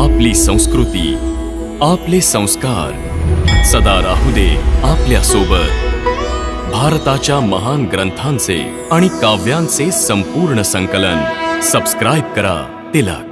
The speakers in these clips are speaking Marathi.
आपली संस्कृती, आपले संस्कार सदा राहू दे आपल्या सोबत। भारताच्या महान ग्रंथांचे आणि काव्यांचे संपूर्ण संकलन सबस्क्राइब करा तिलक।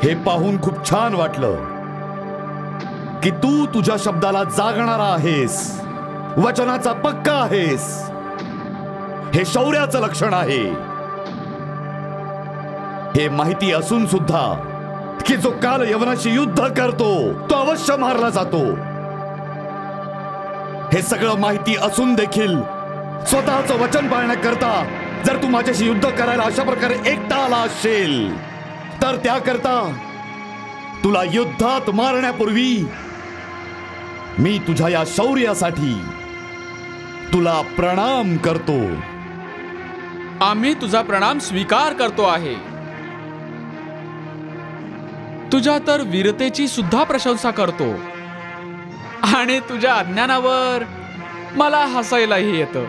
हे पाहून खूप छान वाटलं की तू तुझ्या शब्दाला जागणारा आहेस, वचनाचा पक्का आहेस। हे शौर्याचं लक्षण आहे। हे माहिती असून सुद्धा की जो काल यवनाशी युद्ध करतो तो अवश्य मारला जातो। हे सगळं माहिती असून देखील स्वतःचं वचन पाळण्याकरता जर तू माझ्याशी युद्ध करायला अशा प्रकारे एकटा आला असशील तर त्याकरता तुला युद्धात मारण्यापूर्वी मी तुझ्या या शौर्यासाठी तुला प्रणाम करतो। आम्ही तुझा प्रणाम स्वीकार करतो आहे। तुझ्या तर वीरतेची सुद्धा प्रशंसा करतो आणि तुझ्या अज्ञानावर मला हसायलाही येतं।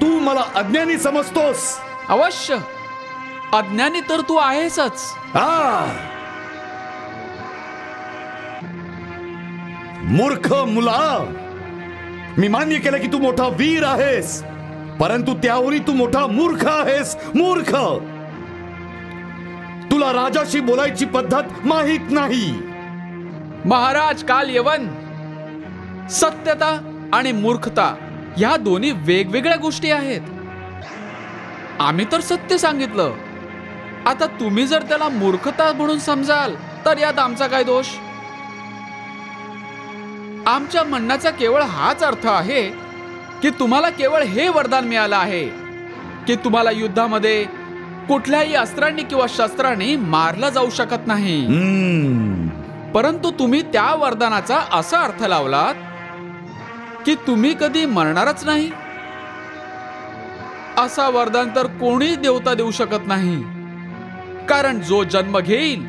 तू मला अज्ञानी समजतोस? अवश्य, अज्ञानी तर तू आहेसच। मूर्ख मुला, मी मान्य केलं की तू मोठा वीर आहेस, परंतु त्यावरही तू मोठा मूर्ख आहेस. मूर्ख. तुला राजाशी बोलायची पद्धत माहित नाही. महाराज कालयवन, सत्यता आणि मूर्खता ह्या दोन्ही वेगवेगळ्या गोष्टी आहेत. आम्ही तर सत्य सांगितलं. आता तुम्ही जर त्याला मूर्खता म्हणून समजाल तर यात आमचा काय दोष? आमच्या म्हणण्याचा केवळ हाच अर्थ आहे की तुम्हाला केवळ हे वरदान मिळालं आहे की तुम्हाला युद्धामध्ये कुठल्याही अस्त्रांनी किंवा शस्त्रांनी मारलं जाऊ शकत नाही. परंतु तुम्ही त्या वरदानाचा असा अर्थ लावलात की तुम्ही कधी मरणारच नाही. असा वरदान तर कोणी देवता देऊ शकत नाही, कारण जो जन्म घेईल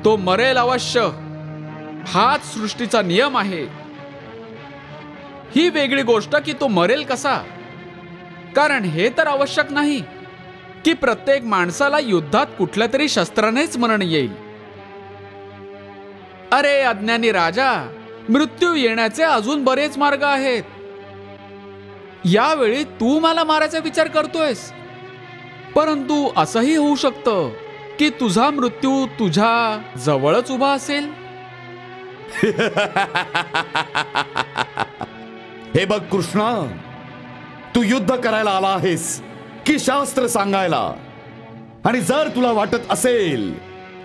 तो मरेल अवश्य. हाच सृष्टीचा नियम आहे. ही वेगळी गोष्ट की तो मरेल कसा, कारण हे तर आवश्यक नाही की प्रत्येक माणसाला युद्धात कुठल्या तरी शस्त्रानेच मरण येईल. अरे अज्ञानी राजा, मृत्यू येण्याचे अजून बरेच मार्ग आहेत. यावेळी तू मला मारायचा विचार करतोयस, परंतु असंही होऊ शकतं की तुझा मृत्यू तुझ्या जवळच उभा असेल. हे बघ कृष्णा, तू युद्ध करायला आला आहेस की शास्त्र सांगायला? आणि जर तुला वाटत असेल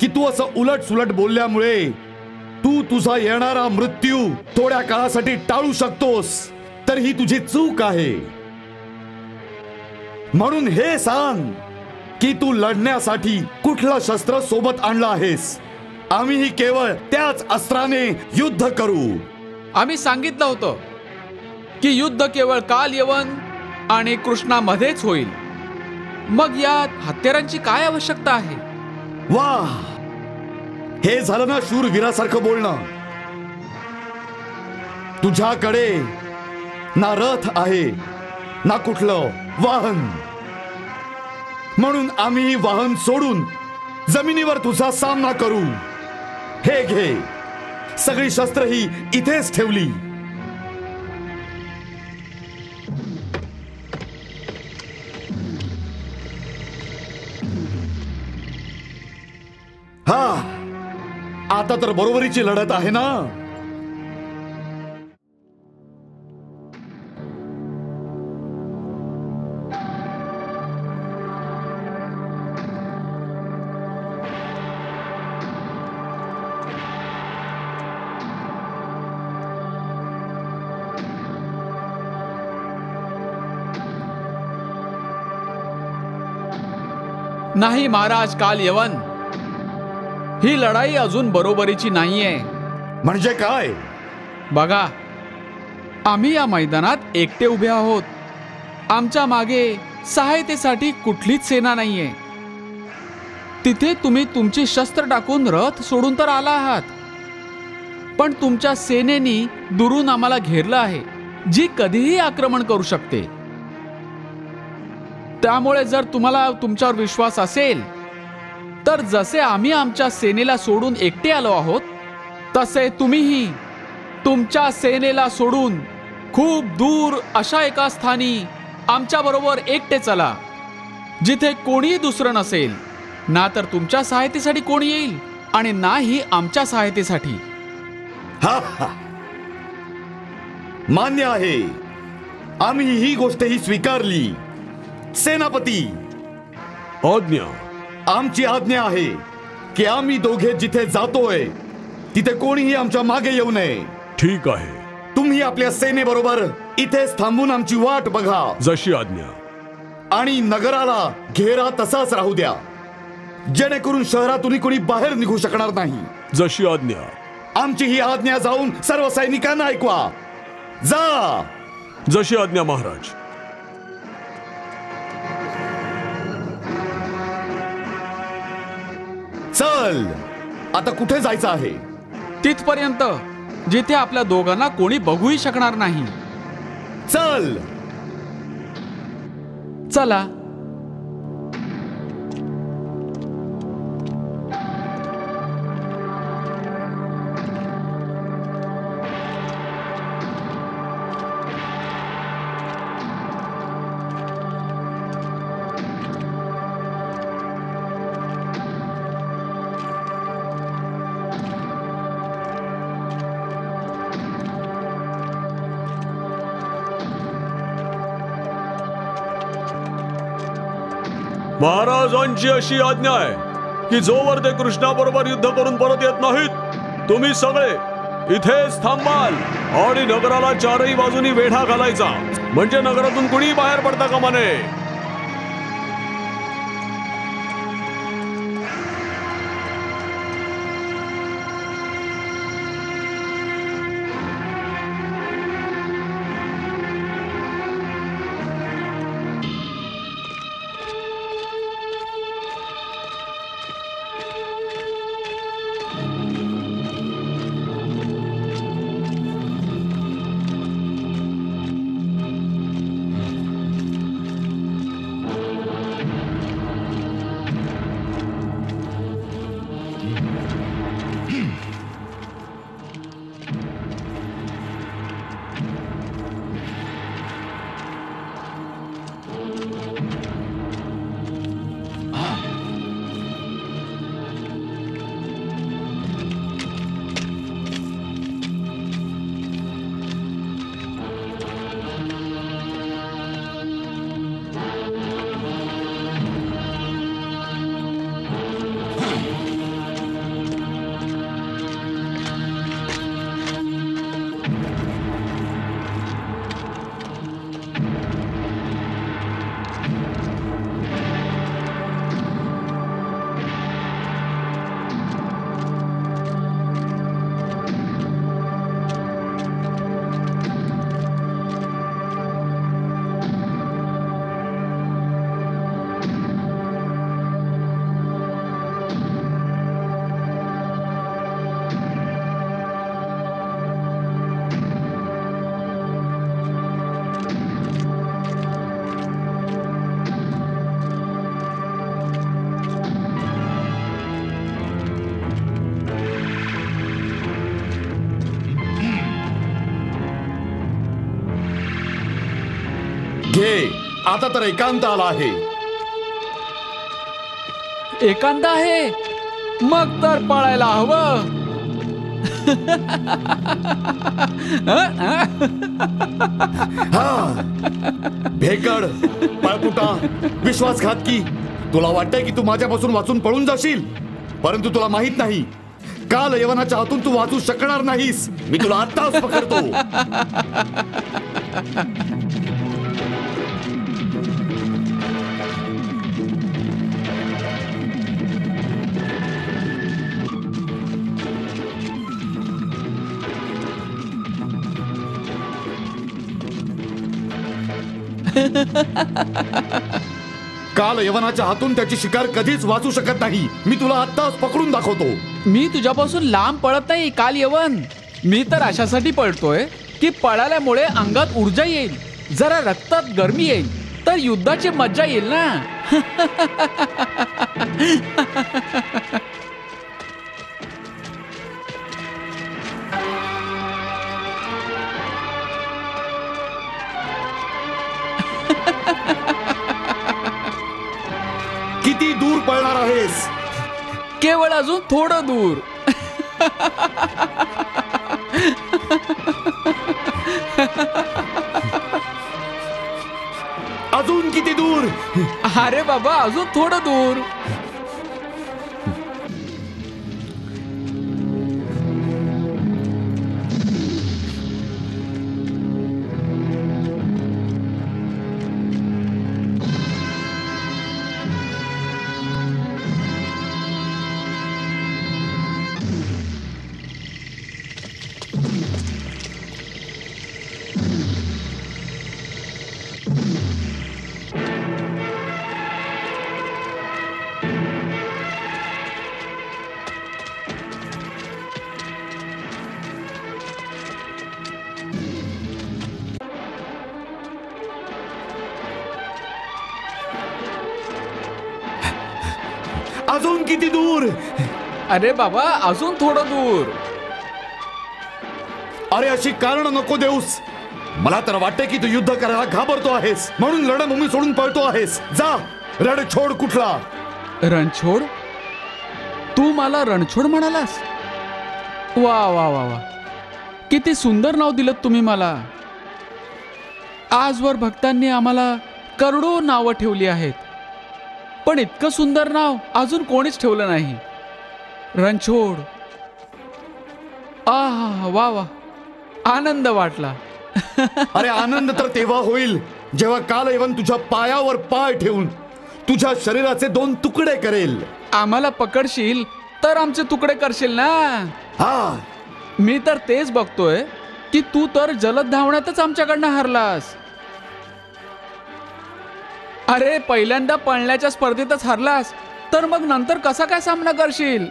की तू असं उलट सुलट बोलल्यामुळे तू तुझा येणारा मृत्यू थोड्या काळासाठी टाळू शकतोस, तर ही तुझी चूक आहे. म्हणून हे सांग की तू लढण्यासाठी कुठलं शस्त्र सोबत आणलं आहेस. आम्हीही केवळ त्याच अस्त्राने युद्ध करू. आम्ही सांगितलं होतं की युद्ध केवळ कालयवन आणि कृष्णामध्येच होईल. मग यात हत्यारांची काय आवश्यकता आहे? वाह, हे झालं ना शूरवीरासारखं बोलणं. तुझ्याकडे ना रथ आहे ना कुठलं वाहन, म्हणून आम्ही वाहन सोडून जमिनीवर तुझा सामना करू. हे घे, सगळी शस्त्र ही इथेच ठेवली. हा, आता तर बरोबरीची लढत आहे ना. नाही महाराज कालयवन, ही लढाई अजून बरोबरीची नाहीये. म्हणजे काय? बघा, आम्ही या मैदानात एकटे उभे आहोत. आमच्या मागे सहायतेसाठी कुठलीच सेना नाहीये. तिथे तुम्ही तुमची शस्त्र टाकून रथ सोडून तर आला आहात, पण तुमच्या सेनेनी दुरून आम्हाला घेरलं आहे, जी कधीही आक्रमण करू शकते. त्यामुळे जर तुम्हाला तुमच्यावर विश्वास असेल तर जसे आम्ही आमच्या सेनेला सोडून एकटे आलो आहोत, तसे तुम्हीही तुमच्या सेनेला सोडून खूप दूर अशा एका स्थानी आमच्या बरोबर एकटे चला, जिथे कोणीही दुसरं नसेल. ना तर तुमच्या सहायतेसाठी कोणी येईल आणि नाही आमच्या सहायतेसाठी. हा हा, मान्य आहे. आम्ही ही गोष्ट ही स्वीकारली. सेनापती, आज्ञा. आमची आज्ञा आहे की आम्ही दोघे जिथे जातोय तिथे कोणीही आमच्या मागे येऊ नये. ठीक आहे. तुम्ही आपल्या सेनेबरोबर इथेच थांबून आमची वाट बघा. जशी आज्ञा. आणि नगराला घेरा तसाच राहू द्या, जेणेकरून शहरातून कोणी बाहेर निघू शकणार नाही. जशी आज्ञा. आमची ही आज्ञा जाऊन सर्व सैनिकांना ऐकवा. जा. जशी आज्ञा महाराज. चल, आता कुठे जायचं आहे? तिथपर्यंत जिथे आपल्या दोघांना कोणी बघूही शकणार नाही. चल. चला. महाराजांची अशी आज्ञा आहे की जोवर ते कृष्णाबरोबर युद्ध करून परत येत नाहीत, तुम्ही सगळे इथेच थांबाल आणि नगराला चारही बाजूनी वेढा घालायचा, म्हणजे नगरातून कुणी बाहेर पडता कामा नये. घे, आता तर एकांत आला आहे. एकांत आहे, मग तर पळायला हवं. हा, भेकड, पळपुटा, विश्वासघातकी. तुला वाटतंय की तू माझ्यापासून वाचून पळून जाशील, परंतु तुला माहित नाही, काल यवनाच्या हातून तू वाचू शकणार नाहीस. मी तुला आत्ताच पकडतो. काल यवनाच्या हातून त्याची शिकार कधीच वाचू शकत नाही. मी तुला आत्ताच पकडून दाखवतो. मी तुझ्यापासून लांब पळत नाही काल यवन. मी तर अशासाठी पळतोय की पळाल्यामुळे अंगात ऊर्जा येईल, जरा रक्तात गरमी येईल, तर युद्धाची मज्जा येईल ना. किती दूर पळणार आहेस? केवळ अजून थोडं दूर. अजून किती दूर? अरे बाबा, अजून थोडं दूर. अजून किती दूर? अरे बाबा, अजून थोडं दूर. अरे अशी कारण नको देऊस. मला तर वाटते की तू युद्ध करायला घाबरतो आहेस, म्हणून रणभूमी सोडून पळतो आहेस. जा, रणछोड कुठला? रणछोड? तू मला रणछोड म्हणालास? वा वा वा वा, किती सुंदर नाव दिलं तुम्ही मला. आजवर भक्तांनी आम्हाला करोडो नावं ठेवली आहेत, पण इतकं सुंदर नाव अजून कोणीच ठेवलं नाही. रणछोड. आहा, वा वा, आनंद वाटला. अरे आनंद तर तेव्हा होईल जेव्हा कालयवन तुझ्या पायावर पाय ठेवून तुझ्या शरीराचे 2 तुकडे करेल. आम्हाला पकडशील तर आमचे तुकडे करशील ना. हा, मी तर तेच बघतोय की तू तर जलद धावण्यातच आमच्याकडनं हरलास. अरे पहिल्यांदा पळण्याच्या स्पर्धेतच हरलास तर मग नंतर कसा काय सामना करशील?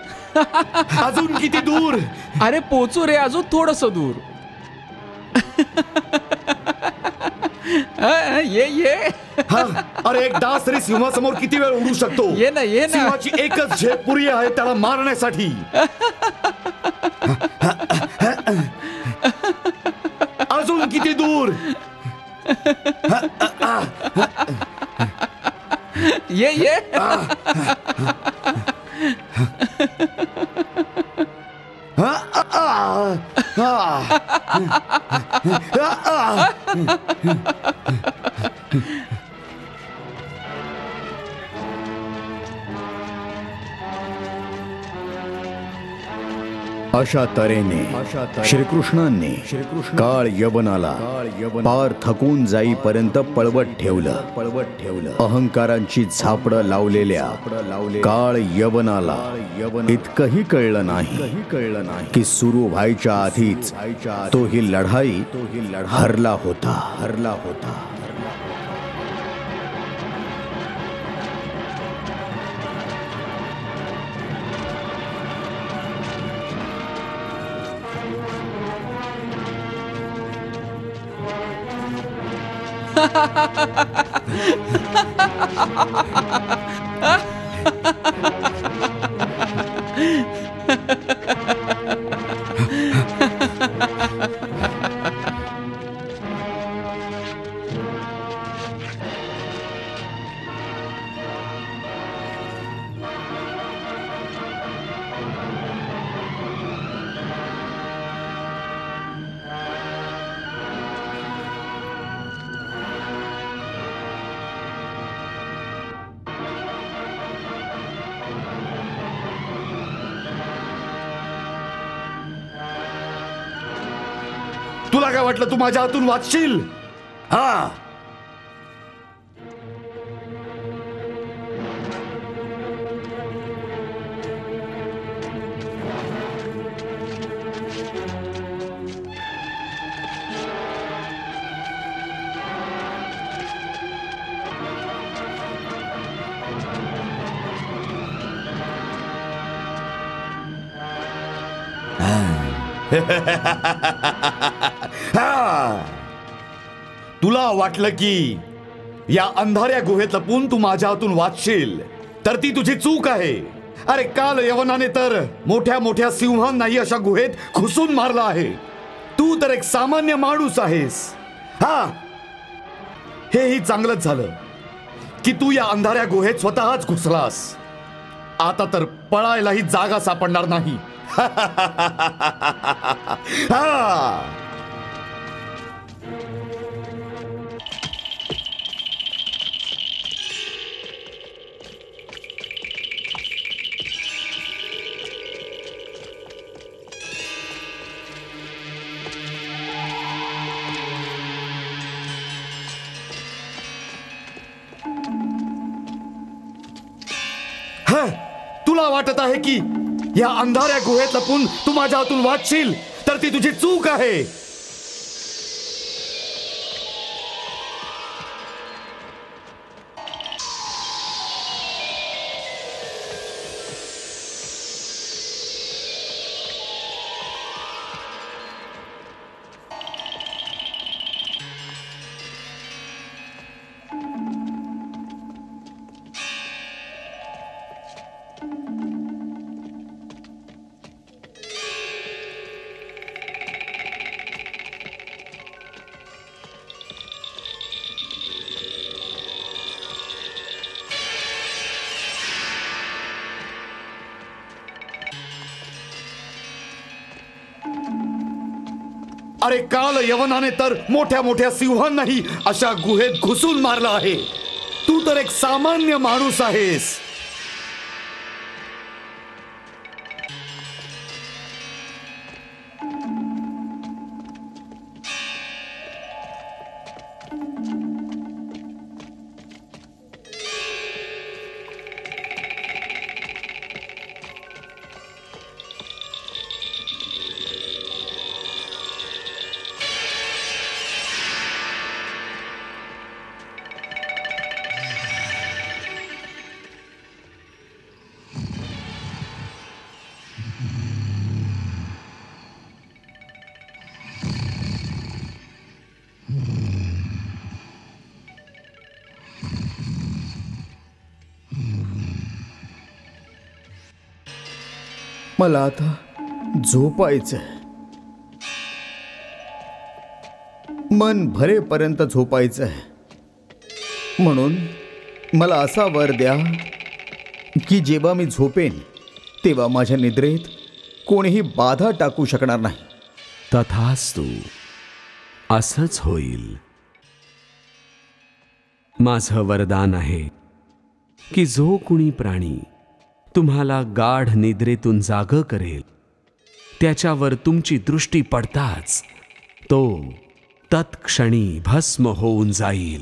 अजून किती दूर? अरे पोचू रे, अजून थोडस दूर. ये ये. हा, अरे एक डास तरी सिंहासमोर किती वेळ उडू शकतो? ये ना, ये ना. सिंहाची एकच झेप पुरी आहे त्याला मारण्यासाठी. अजून किती दूर? ये ये. अशा तऱ्हेने श्रीकृष्णांनी काळ यवनाला पार थकून जाईपर्यंत पळवत ठेवलं. अहंकारांची झापडं लावलेल्या काळ यवनाला इतकंही कळलं नाही की सुरू व्हायच्या आधीच तो ही लढाई हरला होता. तुला काय वाटलं तू माझ्या हातून वाचशील? हा, तुला वाटलं की या अंधाऱ्या गुहेत लपून तू माझ्या हातून वाचशील तर ती तुझी चूक आहे. अरे काल यवनाने तर मोठ्या मोठ्या सिंहांनाही अशा गुहेत घुसून मारला आहे. तू तर एक सामान्य माणूस आहेस. हा, हेही चांगलंच झालं की तू या अंधाऱ्या गुहेत स्वतःच घुसलास. आता तर पळायलाही जागा सापडणार नाही. हा, तुला वाटत आहे की या अंधाऱ्या गुहेत लपून तू माझ्या हातून वाचशील तर ती तुझी चूक आहे. अरे काल यवनाने तर मोठ्या मोठ्या सिंहांनाही अशा गुहेत घुसून मारला आहे. तू तर एक सामान्य माणूस आहेस. मला आता झोपायचंय. मन भरेपर्यंत झोपायचंय. म्हणून मला असा वर द्या की जेव्हा मी झोपेन तेव्हा माझ्या निद्रेत कोणीही बाधा टाकू शकणार नाही. तथास्तु, असंच होईल. माझं वरदान आहे की जो कुणी प्राणी तुम्हाला गाढ निद्रेतून जागं करेल त्याच्यावर तुमची दृष्टी पडताच तो तत्क्षणी भस्म होऊन जाईल.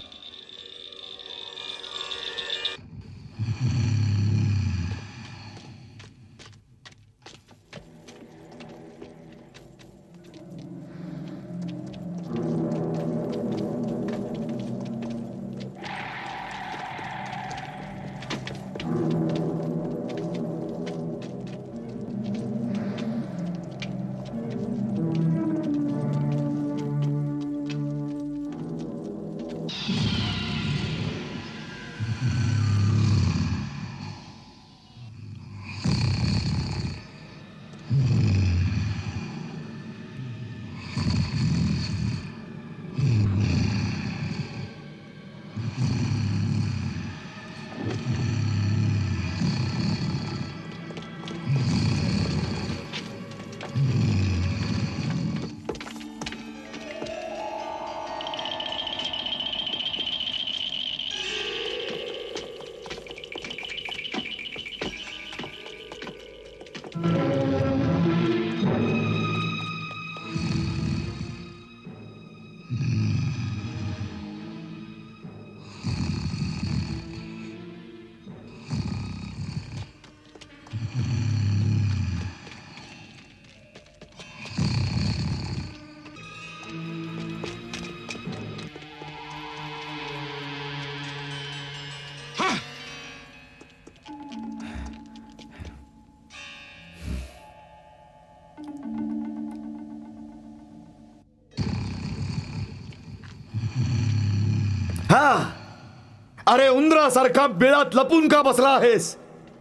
अरे उंदरासारखा बिळात लपून का बसला आहेस?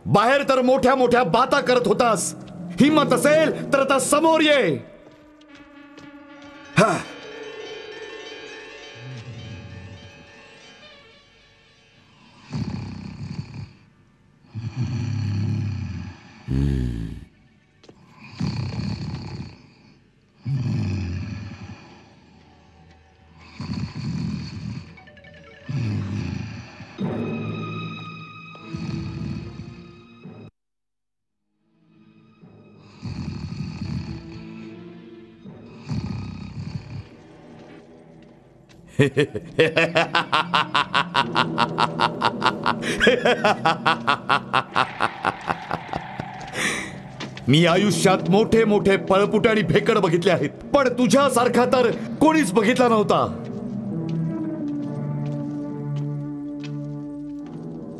बाहेर तर मोठ्या मोठ्या बाता करत होतास. हिम्मत असेल तर आता समोर ये. मी आयुष्यात मोठे मोठे पळपुटे आणि भेकड बघितले आहेत, पण तुझ्यासारखा तर कोणीच बघितला नव्हता.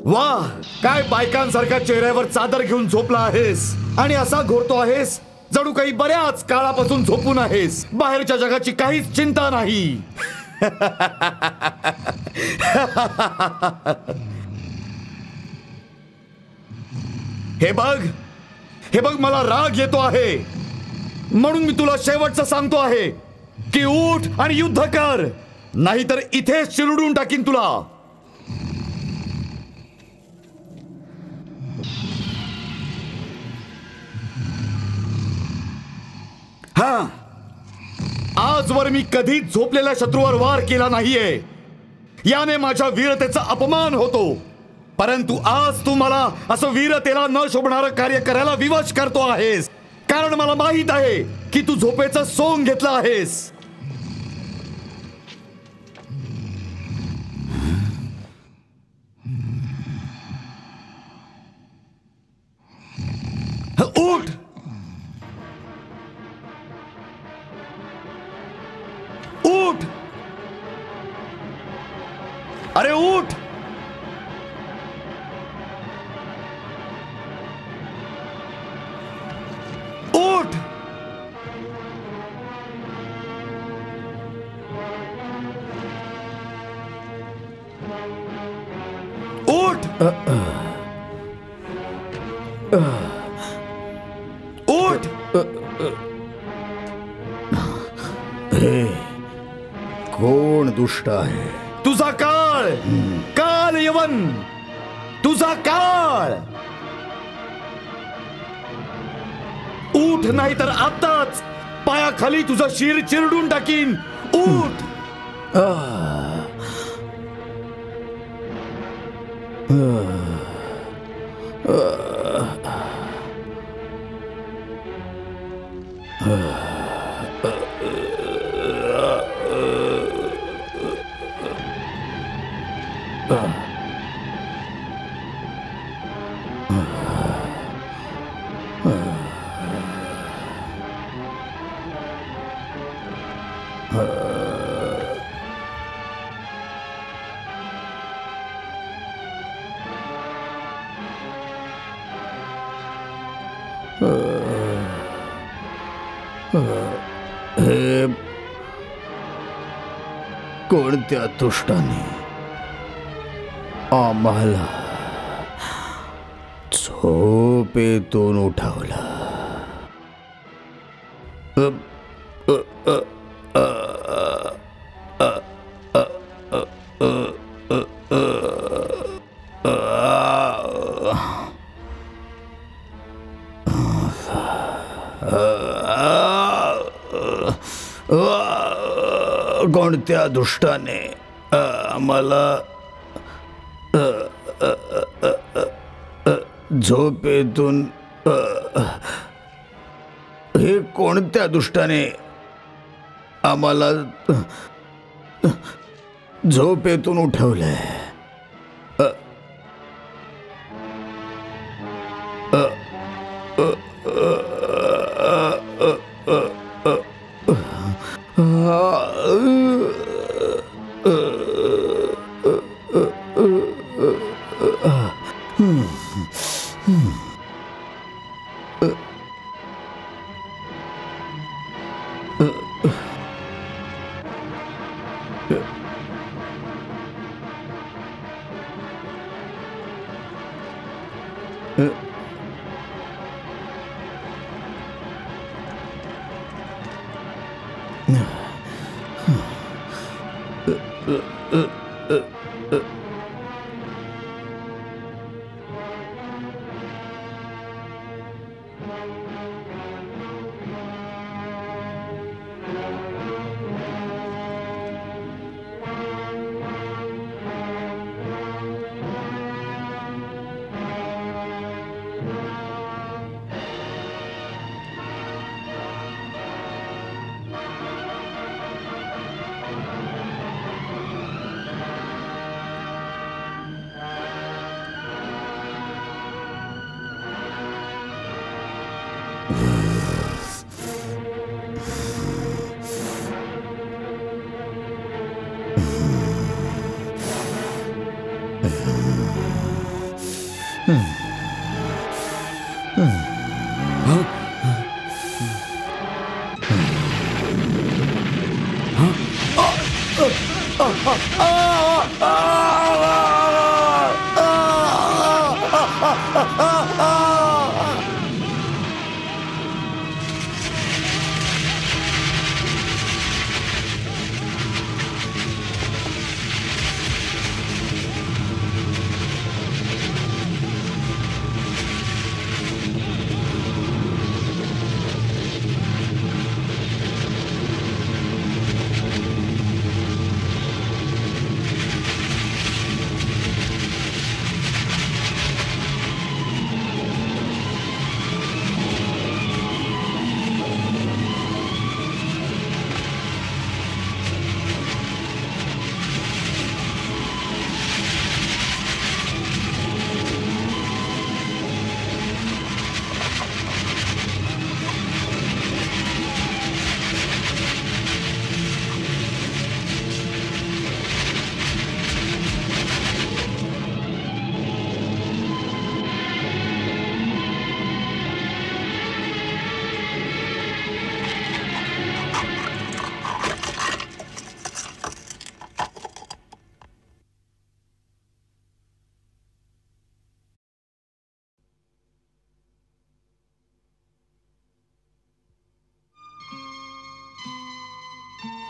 वाह, काय बायकांसारख्या चेहऱ्यावर चादर घेऊन झोपला आहेस आणि असा घोरतो आहेस जणू काही बऱ्याच काळापासून झोपून आहेस. बाहेरच्या जगाची काहीच चिंता नाही. हे बघ, मला राग येतो आहे. म्हणून मी तुला शेवटचं सांगतो आहे की उठ आणि युद्ध कर, नाहीतर इथेच चिरडून टाकीन तुला. आजवर मी कधीच झोपलेल्या शत्रूवर वार केला नाहीये. याने माझ्या वीरतेचा अपमान होतो. परंतु आज तू मला असं वीरतेला न शोभणारं कार्य करायला विवश करतो आहेस, कारण मला माहित आहे की तू झोपेचं सोंग घेतलं आहेस. उठ, उठ, अरे उठ. उठ, उठ, उठ. हे कोण दुष्ट आहे? तुझा काळ, काल यवन, तुझा काळ. उठ, नाही तर आताच पायाखाली तुझं शिर चिरडून टाकीन. उठ. हे कोणत्या दुष्टाने आम्हाला झोपेतून उठवला? कोणत्या दुष्टाने आम्हाला झोपेतून हे कोणत्या दुष्टाने आम्हाला झोपेतून उठवलंय?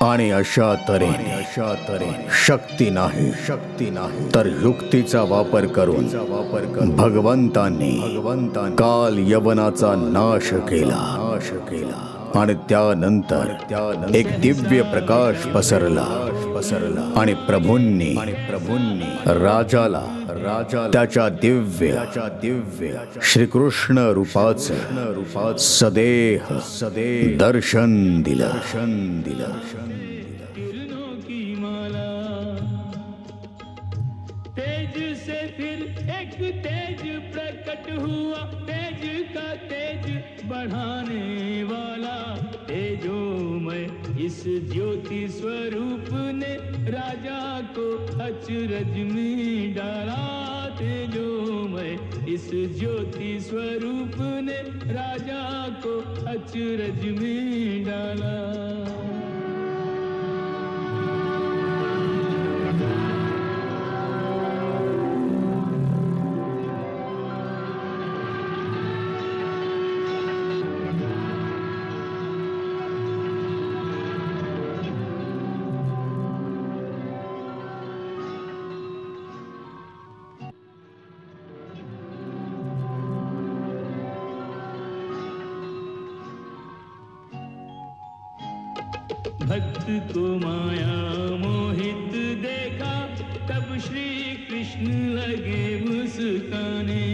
आणि अशा तऱ्हेने शक्ती नाही तर युक्तीचा वापर करून भगवंतांनी काल यवनाचा नाश केला आणि त्यानंतर एक दिव्य प्रकाश पसरला आणि प्रभूंनी राजाला त्याच्या दिव्य श्रीकृष्ण रूपाचं सदेह दर्शन दिलं. तेज से फिर एक तेज प्रकट हुआ, तेज का तेज बढ़ाने वाला तेजोमय इस ज्योति स्वरूप ने राजा को अचरज में डाला. तेजोमय इस ज्योति स्वरूप ने राजा को अचरज में डाला. भक्त को माया मोहित देखा, तब श्री कृष्ण लगे मुस्काने.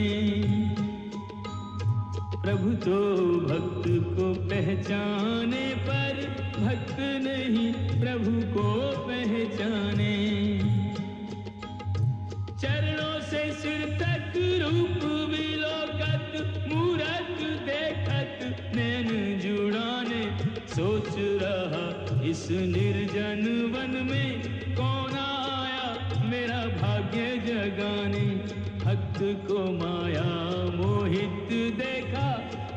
प्रभु तो भक्त को पहचाने, पर भक्त नहीं प्रभु को पहचाने. चरणों से सिर तक रूप विलोकत, मूरत देखत नैन जुड़ाने. सोच रहा इस निर्जन वन में कौन आया मेरा भाग्य जगाने. भक्त को माया मोहित देखा,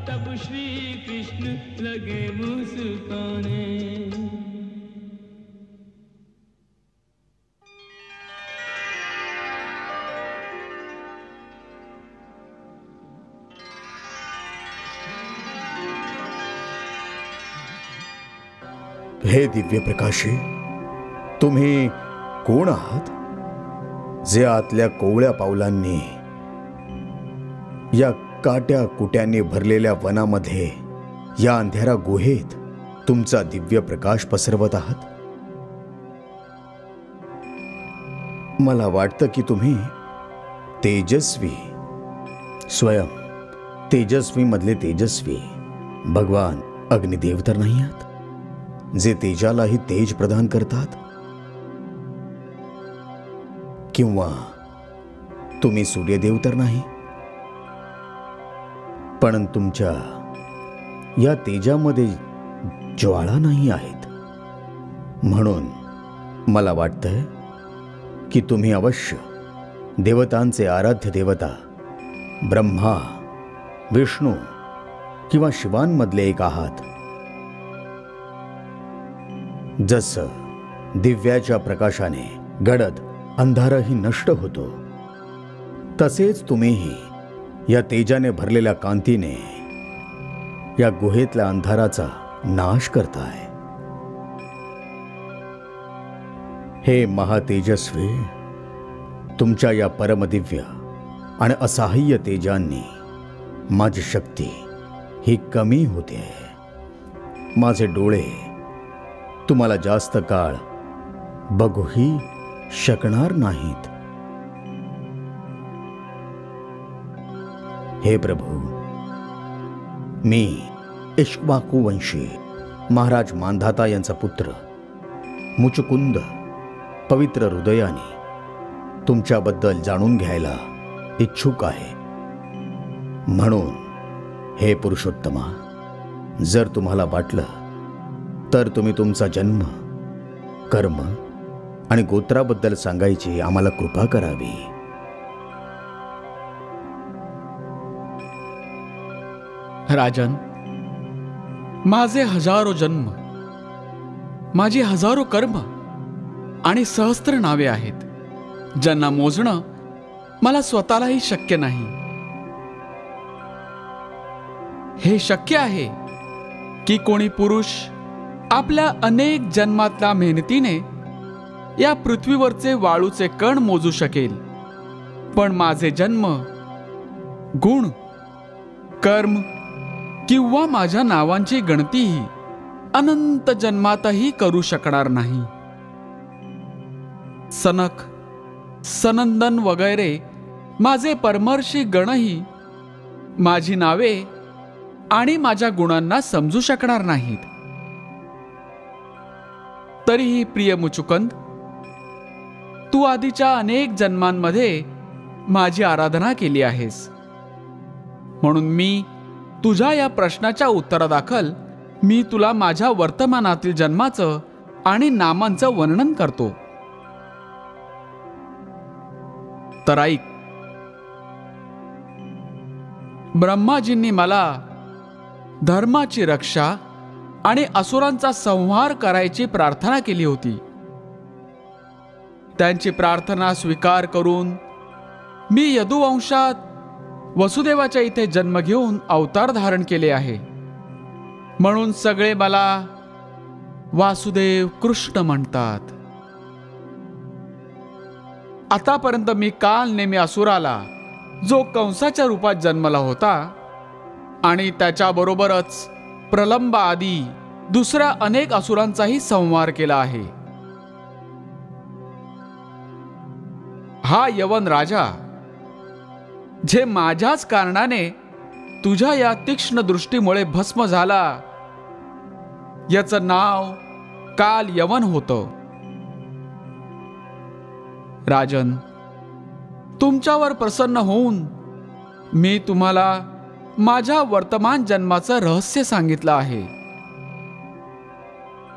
तब श्री कृष्ण लगे मुस्काने. हे दिव्य प्रकाशी, तुम्ही कोण आहात जे आतल्या कोवळ्या पावलांनी या काट्या कुट्यांनी भरलेल्या वनामध्ये, या अंधाऱ्या गुहेत तुमचा दिव्य प्रकाश पसरवत आहात? मला वाटतं की तुम्ही तेजस्वी, स्वयं तेजस्वी मधले तेजस्वी भगवान अग्निदेव तर नाही आहात, जे तेजालाही तेज प्रदान करतात? किंवा तुम्ही सूर्यदेव तर नाही, पण तुमच्या या तेजामध्ये ज्वाळा नाही आहेत. म्हणून मला वाटतंय की तुम्ही अवश्य देवतांचे आराध्य देवता ब्रह्मा, विष्णू किंवा शिवांमधले एक आहात. जसं दिव्याच्या प्रकाशाने गडद अंधारही नष्ट होतो, तसेच तुम्हीही या तेजाने भरलेल्या कांतीने या गुहेतल्या अंधाराचा नाश करताय. हे महातेजस्वी, तुमच्या या परमदिव्य आणि असाह्य तेजांनी माझी शक्ती ही कमी होते. माझे डोळे तुम्हाला जास्त काळ बघूही शकणार नाहीत. हे प्रभू, मी इक्ष्वाकू वंशी महाराज मांधाता यांचा पुत्र मुचकुंद पवित्र हृदयाने तुमच्याबद्दल जाणून घ्यायला इच्छुक आहे. म्हणून हे पुरुषोत्तमा, जर तुम्हाला वाटलं तर तुम्ही तुमचा जन्म, कर्म आणि गोत्राबद्दल सांगायची आम्हाला कृपा करावी. राजन, माझे हजारो जन्म, माझी हजारो कर्म आणि सहस्त्र नावे आहेत, ज्यांना मोजणं मला स्वतःलाही शक्य नाही. हे शक्य आहे की कोणी पुरुष आपल्या अनेक जन्मातल्या मेहनतीने या पृथ्वीवरचे वाळूचे कण मोजू शकेल, पण माझे जन्म, गुण, कर्म किंवा माझ्या नावांची गणतीही अनंत जन्मातही करू शकणार नाही. सनक, सनंदन वगैरे माझे परमर्षी गणही माझी नावे आणि माझ्या गुणांना समजू शकणार नाहीत. तरीही प्रिय मुचुकंद, तू आधीच्या अनेक जन्मांमध्ये माझी आराधना केली आहेस, म्हणून मी तुझ्या या प्रश्नाच्या उत्तरादाखल मी तुला माझ्या वर्तमानातील जन्माचं आणि नामांचं वर्णन करतो. तर ऐक. ब्रह्माजींनी मला धर्माची रक्षा आणि असुरांचा संहार करायची प्रार्थना केली होती. त्यांची प्रार्थना स्वीकार करून मी यदुवंशात वसुदेवाच्या इथे जन्म घेऊन अवतार धारण केले आहे. म्हणून सगळे मला वासुदेव कृष्ण म्हणतात. आतापर्यंत मी काल नेमी असुराला, जो कंसाच्या रूपात जन्मला होता, आणि त्याच्याबरोबरच प्रलंब आदी दुसऱ्या अनेक असुरांचाही संहार केला आहे. हा यवन राजा, जे माझ्याच कारणाने तुझ्या या तीक्ष्ण दृष्टीमुळे भस्म झाला, याचं नाव काल यवन होतं. राजन, तुमच्यावर प्रसन्न होऊन मी तुम्हाला माझ्या वर्तमान जन्माचं रहस्य सांगितलं आहे.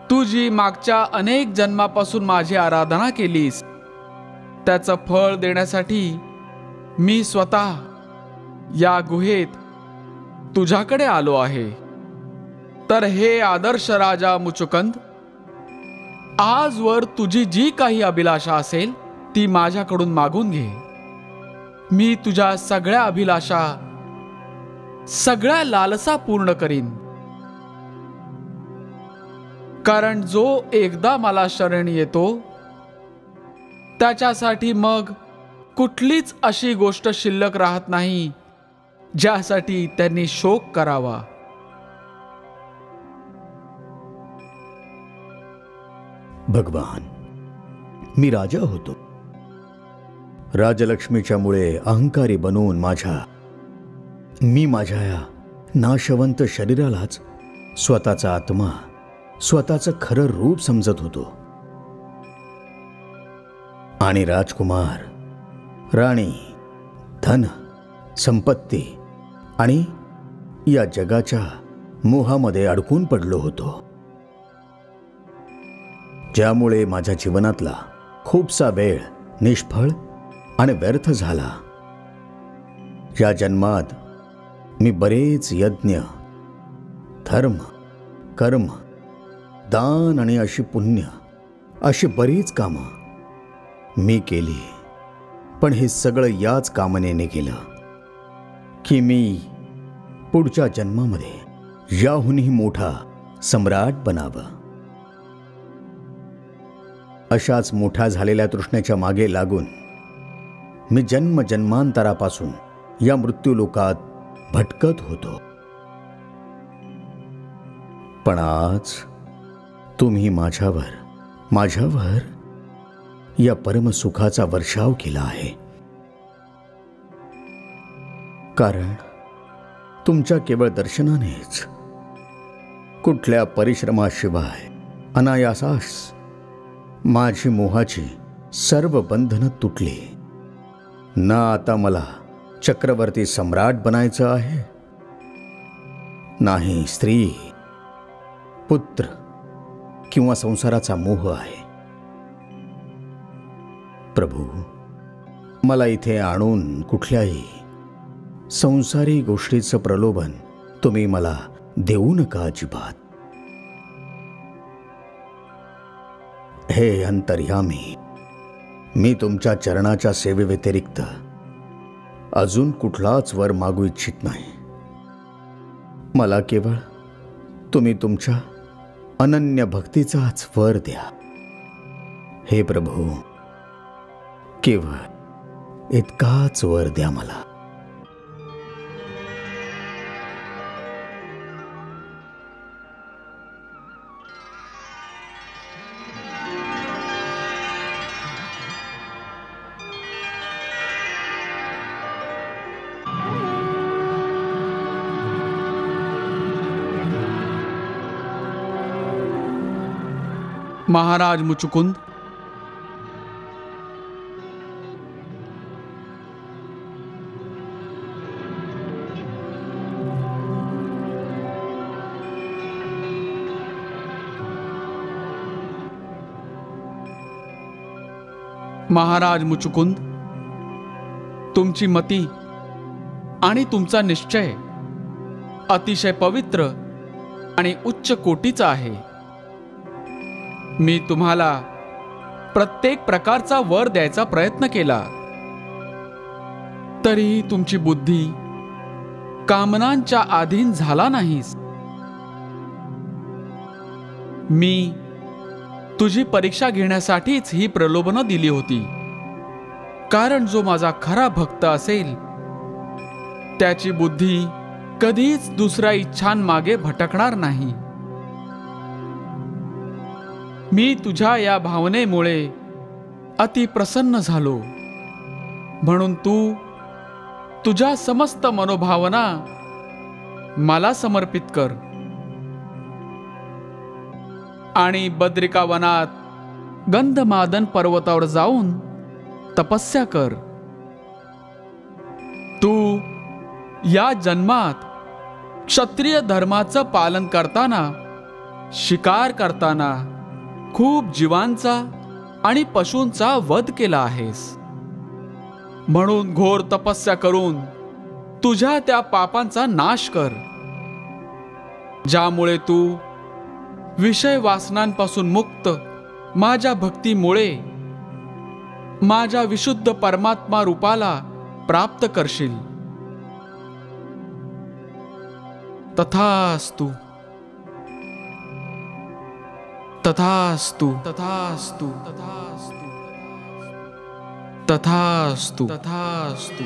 तू जी मागच्या अनेक जन्मापासून माझी आराधना केलीस, त्याचं फळ देण्यासाठी मी स्वतः या गुहेत तुझ्याकडे आलो आहे. तर हे आदर्श राजा मुचुकंद, आजवर तुझी जी काही अभिलाषा असेल ती माझ्याकडून मागून घे. मी तुझ्या सगळ्या अभिलाषा, सगळ्या लालसा पूर्ण करीन. कारण जो एकदा मला शरण येतो, त्याच्यासाठी मग कुठलीच अशी गोष्ट शिल्लक राहत नाही ज्यासाठी त्यांनी शोक करावा. भगवान, मी राजा होतो. राजलक्ष्मीच्या मुळे अहंकारी बनून मी माझ्या या नाशवंत शरीरालाच स्वतःचा आत्मा, स्वतःचं खरं रूप समजत होतो. आणि राजकुमार, राणी, धन, संपत्ती आणि या जगाच्या मोहामध्ये अडकून पडलो होतो, ज्यामुळे माझ्या जीवनातला खूपसा वेळ निष्फळ आणि व्यर्थ झाला. या जन्मात मी बरेच यज्ञ, धर्म, कर्म, दान आणि अशी पुण्य, अशी बरीच कामं मी केली. पण हे सगळं याच कामनेने केलं की मी पुढच्या जन्मामध्ये याहूनही मोठा सम्राट बनावं. अशाच मोठ्या झालेल्या तृष्णेच्या मागे लागून मी जन्मजन्मांतरापासून या मृत्यूलोकात भटकत होतो. पण आज तुम्ही माझ्यावर या परमसुखाचा वर्षाव केला आहे. कारण तुमच्या केवळ दर्शनानेच, कुठल्या परिश्रमाशिवाय अनायासास माझी मोहाची सर्व बंधनं तुटली. ना आता मला चक्रवर्ती सम्राट बनायचं आहे, नाही स्त्री, पुत्र किंवा संसाराचा मोह आहे. प्रभू, मला इथे आणून कुठल्याही संसारी गोष्टीचं प्रलोभन तुम्ही मला देऊ नका अजिबात. हे अंतर्यामी, मी तुमच्या चरणाच्या सेवेव्यतिरिक्त अजून कुठलाच वर मागू इच्छित नाही. मला केवळ तुम्ही तुमच्या अनन्य भक्तीचाच वर द्या. हे प्रभू, केवळ इतकाच वर द्या मला. महाराज मुचुकुंद, महाराज मुचुकुंद, तुमची मती आणि तुमचा निश्चय अतिशय पवित्र आणि उच्च कोटीचा आहे. मी तुम्हाला प्रत्येक प्रकारचा वर द्यायचा प्रयत्न केला, तरीही तुमची बुद्धी कामनांच्या अधीन झाला नाहीस. मी तुझी परीक्षा घेण्यासाठीच ही प्रलोभनं दिली होती, कारण जो माझा खरा भक्त असेल त्याची बुद्धी कधीच दुसऱ्या इच्छांमागे भटकणार नाही. मी तुझ्या या भावनेमुळे अति प्रसन्न झालो, म्हणून तू तुझ्या समस्त मनोभावना मला समर्पित कर आणि बद्रिका वनात गंधमादन पर्वतावर जाऊन तपस्या कर. तू या जन्मात क्षत्रिय धर्माचं पालन करताना, शिकार करताना खूप जीवांचा आणि पशूंचा वध केला आहेस. म्हणून घोर तपस्या करून तुझ्या त्या पापांचा नाश कर, ज्यामुळे तू विषय वासनांपासून मुक्त माझ्या भक्तीमुळे माझ्या विशुद्ध परमात्मा रूपाला प्राप्त करशील. तथास्तु, तथास्तु, तथास्तु, तथास्तु, तथास्तु, तथास्तु.